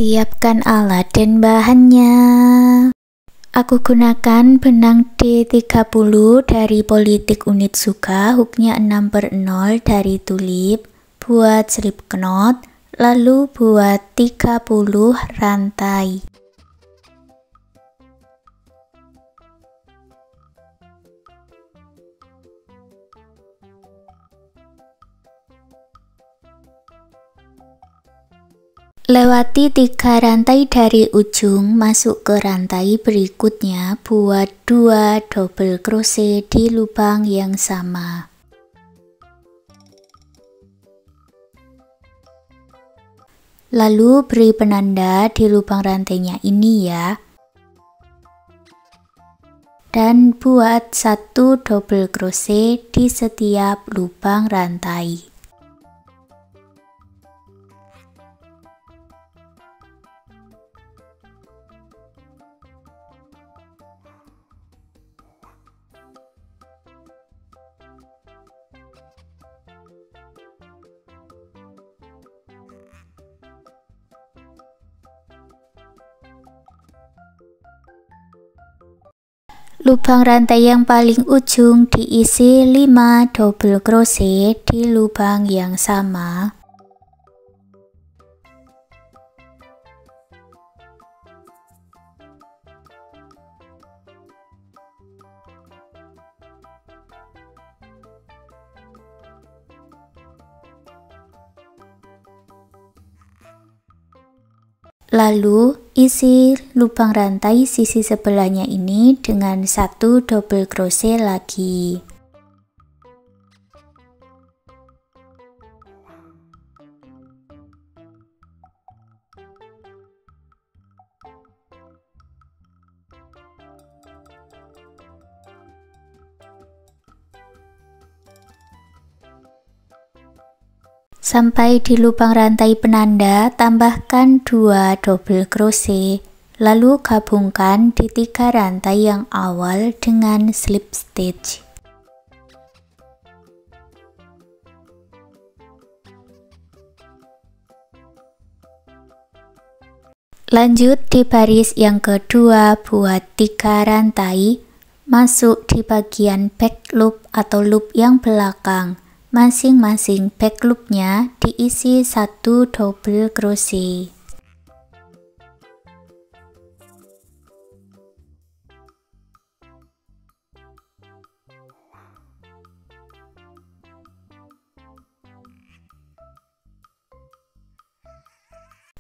Siapkan alat dan bahannya. Aku gunakan benang D30 dari Politik Unit Suka, hooknya 6/0 dari Tulip, buat slip knot, lalu buat 30 rantai. Lewati 3 rantai dari ujung, masuk ke rantai berikutnya, buat 2 double crochet di lubang yang sama. Lalu beri penanda di lubang rantainya ini ya. Dan buat 1 double crochet di setiap lubang rantai. Lubang rantai yang paling ujung diisi 5 double crochet di lubang yang sama. Lalu isi lubang rantai sisi sebelahnya ini dengan 1 double crochet lagi. Sampai di lubang rantai penanda, tambahkan 2 double crochet, lalu gabungkan di 3 rantai yang awal dengan slip stitch. Lanjut di baris yang kedua, buat 3 rantai, masuk di bagian back loop atau loop yang belakang. Masing-masing back loopnya diisi 1 double crochet.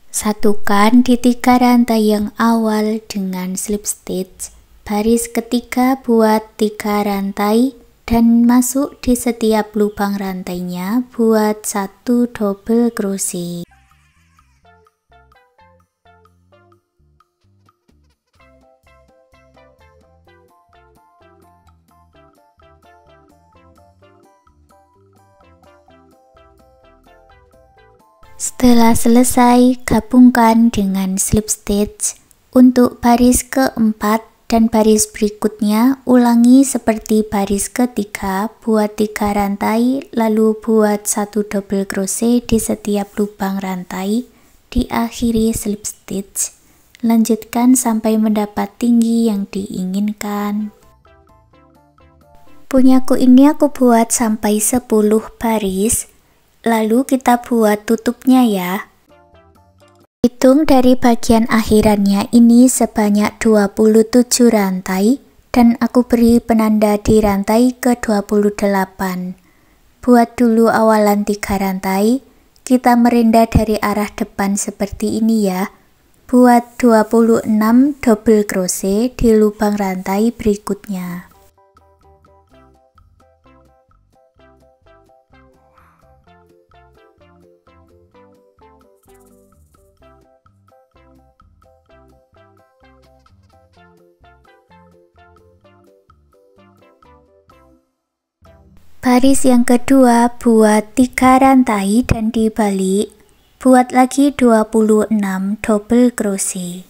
Satukan di 3 rantai yang awal dengan slip stitch. Baris ketiga buat 3 rantai dan masuk di setiap lubang rantainya, buat 1 double crochet. Setelah selesai, gabungkan dengan slip stitch. Untuk baris keempat dan baris berikutnya, ulangi seperti baris ketiga, buat 3 rantai, lalu buat 1 double crochet di setiap lubang rantai, diakhiri slip stitch. Lanjutkan sampai mendapat tinggi yang diinginkan. Punyaku ini aku buat sampai 10 baris, lalu kita buat tutupnya ya. Hitung dari bagian akhirannya ini sebanyak 27 rantai dan aku beri penanda di rantai ke-28. Buat dulu awalan 3 rantai, kita merendah dari arah depan seperti ini ya. Buat 26 double crochet di lubang rantai berikutnya. Baris yang kedua buat 3 rantai dan dibalik, buat lagi 26 double crochet.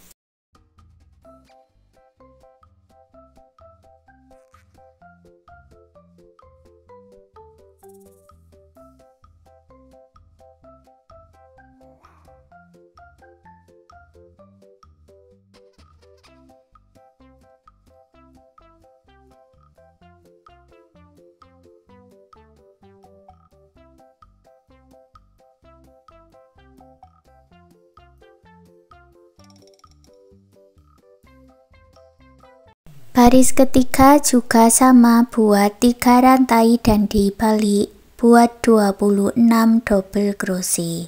Baris ketiga juga sama, buat 3 rantai dan dibalik, buat 26 double crochet.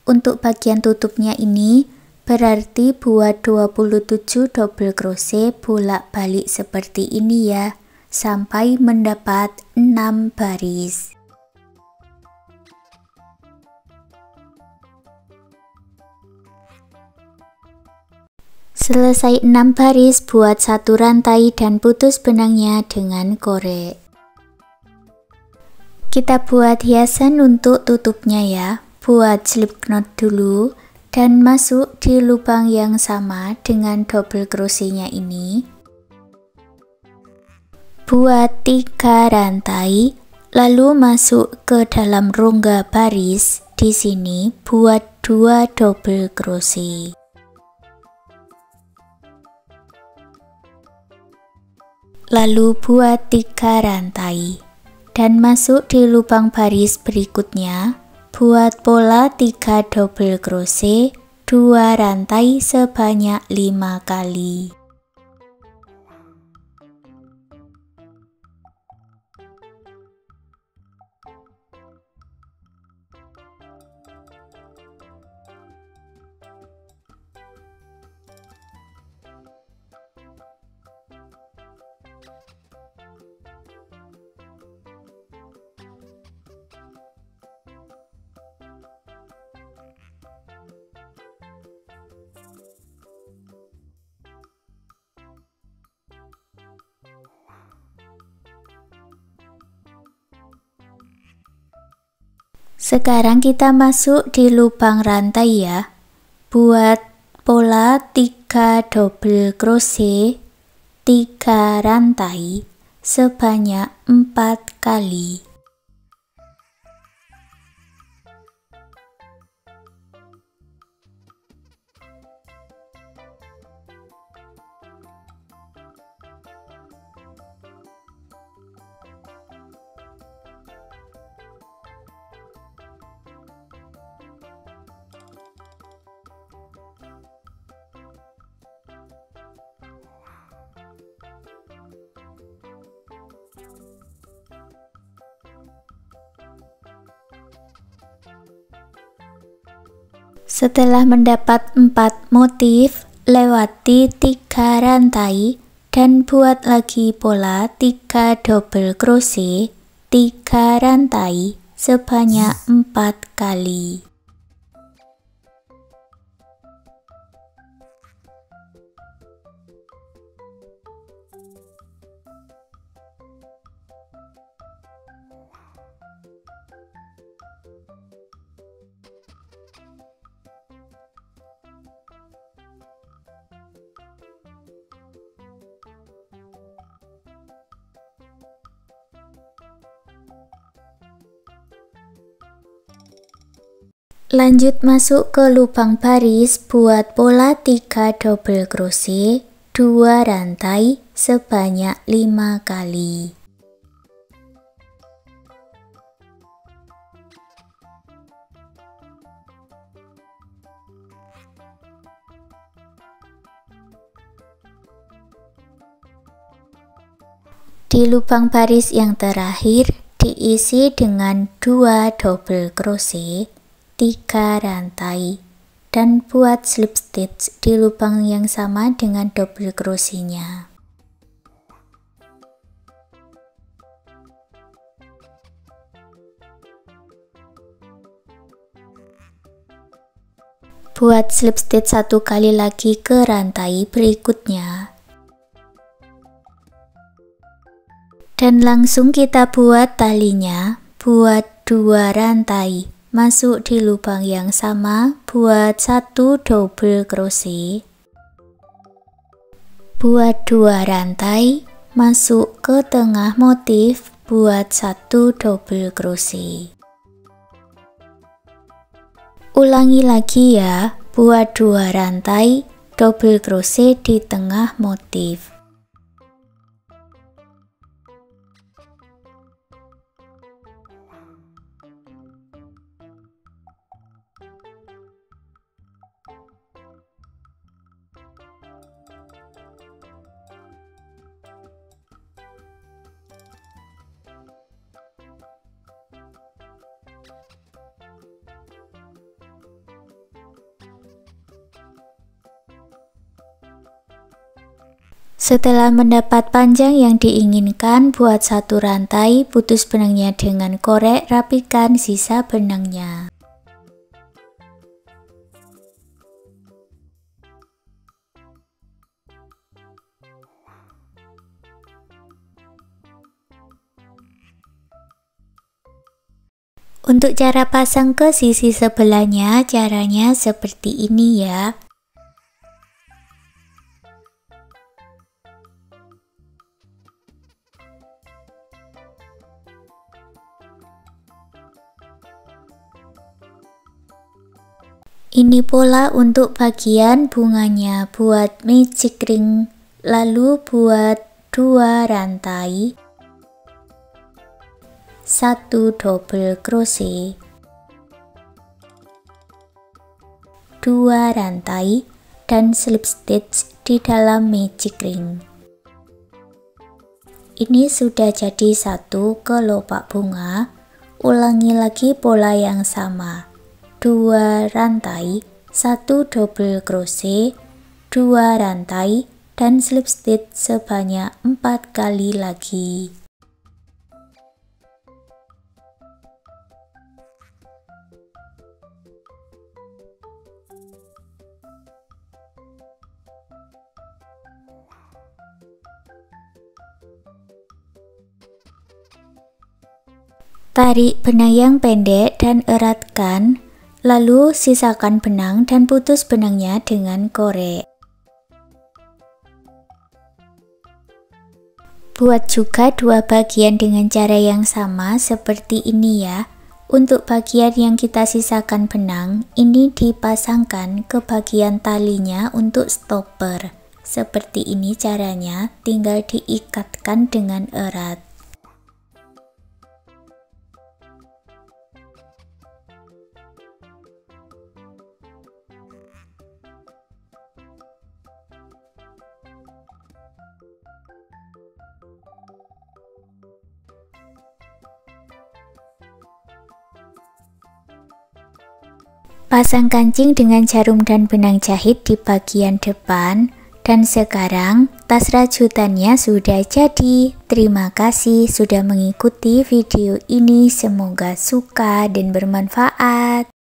Untuk bagian tutupnya ini berarti buat 27 double crochet bolak-balik seperti ini ya, sampai mendapat 6 baris. Selesai 6 baris, buat 1 rantai dan putus benangnya dengan korek. Kita buat hiasan untuk tutupnya ya. Buat slip knot dulu dan masuk di lubang yang sama dengan double crochetnya ini. Buat 3 rantai, lalu masuk ke dalam rongga baris. Di sini buat 2 double crochet. Lalu buat 3 rantai dan masuk di lubang baris berikutnya. Buat pola 3 double crochet, 2 rantai sebanyak 5 kali. Sekarang kita masuk di lubang rantai ya. Buat pola 3 double crochet, 3 rantai sebanyak 4 kali. Setelah mendapat 4 motif, lewati 3 rantai dan buat lagi pola 3 double crochet, 3 rantai sebanyak 4 kali. Lanjut masuk ke lubang baris, buat pola 3 double crochet, 2 rantai sebanyak 5 kali. Di lubang baris yang terakhir diisi dengan 2 double crochet, 3 rantai dan buat slip stitch di lubang yang sama dengan double crochetnya. Buat slip stitch 1 kali lagi ke rantai berikutnya. Dan langsung kita buat talinya. Buat 2 rantai, masuk di lubang yang sama, buat 1 double crochet. Buat 2 rantai, masuk ke tengah motif, buat 1 double crochet. Ulangi lagi ya, buat 2 rantai, double crochet di tengah motif. Setelah mendapat panjang yang diinginkan, buat satu rantai, putus benangnya dengan korek, rapikan sisa benangnya. Untuk cara pasang ke sisi sebelahnya, caranya seperti ini ya. Ini pola untuk bagian bunganya. Buat magic ring, lalu buat 2 rantai, 1 double crochet, 2 rantai, dan slip stitch di dalam magic ring. Ini sudah jadi satu kelopak bunga. Ulangi lagi pola yang sama. 2 rantai, 1 double crochet, 2 rantai, dan slip stitch sebanyak 4 kali lagi. Tarik benang yang pendek dan eratkan. Lalu sisakan benang dan putus benangnya dengan korek. Buat juga 2 bagian dengan cara yang sama seperti ini ya. Untuk bagian yang kita sisakan benang, ini dipasangkan ke bagian talinya untuk stopper. Seperti ini caranya, tinggal diikatkan dengan erat. Pasang kancing dengan jarum dan benang jahit di bagian depan. Dan sekarang tas rajutannya sudah jadi. Terima kasih sudah mengikuti video ini, semoga suka dan bermanfaat.